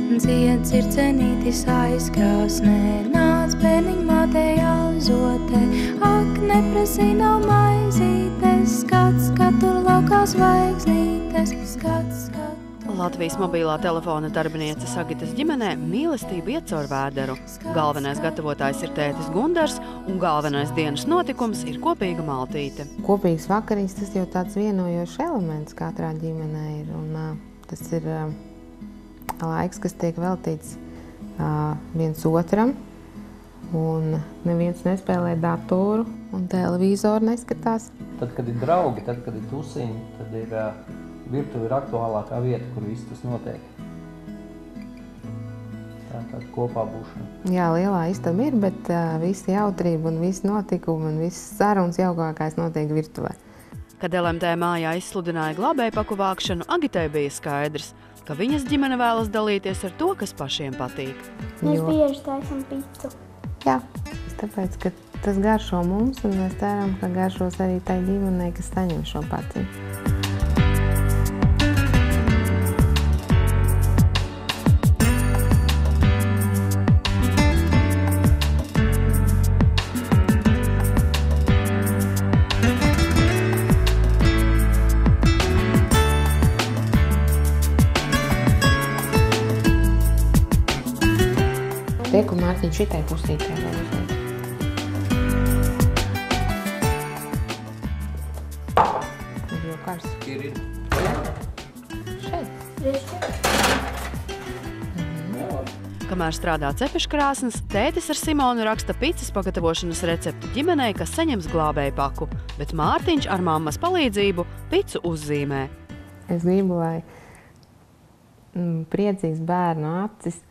Dziedz ir cenītis aizkrāsnē, nāc bērniņ mātei auzotē, ak, neprasī nav maizītes, skats, kad tur laukā zvaigznītes, skats. Latvijas mobilā telefona darbiniece Sagitas ģimenē mīlestību iet caur vēderu. Galvenais gatavotājs ir tētis Gundars, un galvenais dienas notikums ir kopīga maltīte. Kopīgas vakariņas, tas jau tāds vienojošs elements katrā ģimenē ir, un tas ir laiks, kas tiek veltīts viens otram, un neviens nespēlē datoru, un televizoru neskatās. Tad, kad ir draugi, tad, kad ir tusiņi, tad ir virtuve ir aktuālākā vieta, kur viss tas notiek. Tā ir tāda kopā būšana. Jā, lielā istaba ir, bet visi jautrība un visi notikumi un viss sarunas jaukākais notiek virtuvē. Kad LMT mājā izsludināja glābējpaku vākšanu, Agitai bija skaidrs, ka viņas ģimene vēlas dalīties ar to, kas pašiem patīk. Mēs bieži taisam picu. Jā, tāpēc, ka tas garšo mums, un mēs ceram, ka garšos arī tai ģimenei, kas saņem šo paciņu. Tiek un Mārtiņš šitai pusītē vēl uzliek. Ir jau karsts. Ir. Šeit. Kamēr strādā cepeškrāsnes, tētis ar Simonu raksta picas pagatavošanas recepti ģimenei, kas saņems glābējpaku, bet Mārtiņš ar mammas palīdzību picu uzzīmē. Es gribu, lai priecīgs bērnu acis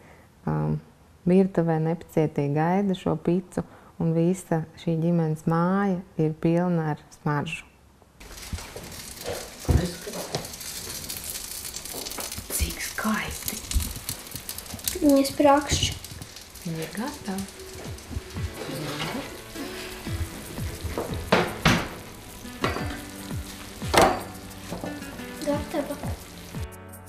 virtuvē nepacietīgi gaida šo picu, un visa šī ģimenes māja ir pilna ar smaržu. Cik skaisti! Viņas prakšķi. Viņa ir gatava. Gatava.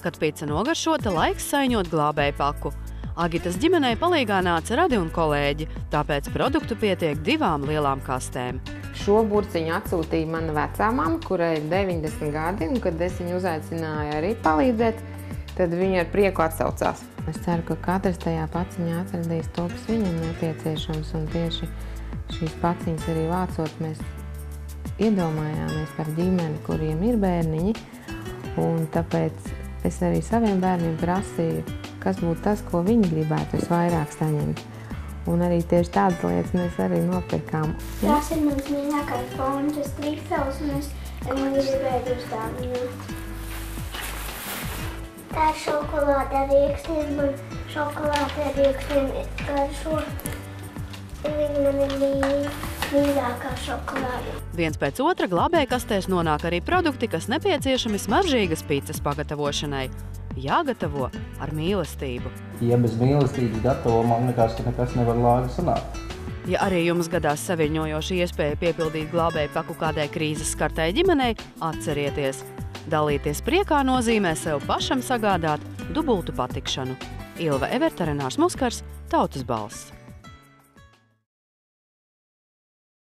Kad pica nogaršota, laiks saiņot glābējpaku. Agitas ģimenei palīgā nāca Radi un kolēģi, tāpēc produktu pietiek 2 lielām kastēm. Šo burciņu atsūtīja mana vecā mama, kurai ir 90 gadi, un kad es viņu uzaicināju arī palīdzēt, tad viņa ar prieku atsaucās. Es ceru, ka katrs tajā paciņā atradīs to, kas viņam nepieciešams, un tieši šīs paciņas arī vācot, mēs iedomājāmies par ģimeni, kuriem ir bērniņi, un tāpēc es arī saviem bērniem prasīju, kas būtu tas, ko viņi gribētu visvairāk saņemt. Un arī tieši tādas lietas mēs arī nopirkām. Tās ir mans mīļākais pončas trifels, un es viņu gribēju uzdāvināt. Tā ir šokolāde ar rīkstiem, man šokolāde ar rīkstiem garšo. Viņa man ir mīļākā šokolāde. Viens pēc otra glābējkastēs nonāk arī produkti, kas nepieciešami smaržīgas picas pagatavošanai. Jāgatavo ar mīlestību. Ja bez mīlestības gatavo, man liekas, ka nekas nevar lāgi sanākt. Ja arī jums gadās saviņojoša iespēja piepildīt glābējpaku kādai krīzes skartai ģimenei, atcerieties, dalīties priekā nozīmē sev pašam sagādāt dubultu patikšanu. Ilva Everta, Renārs Muskars, Tautas balss.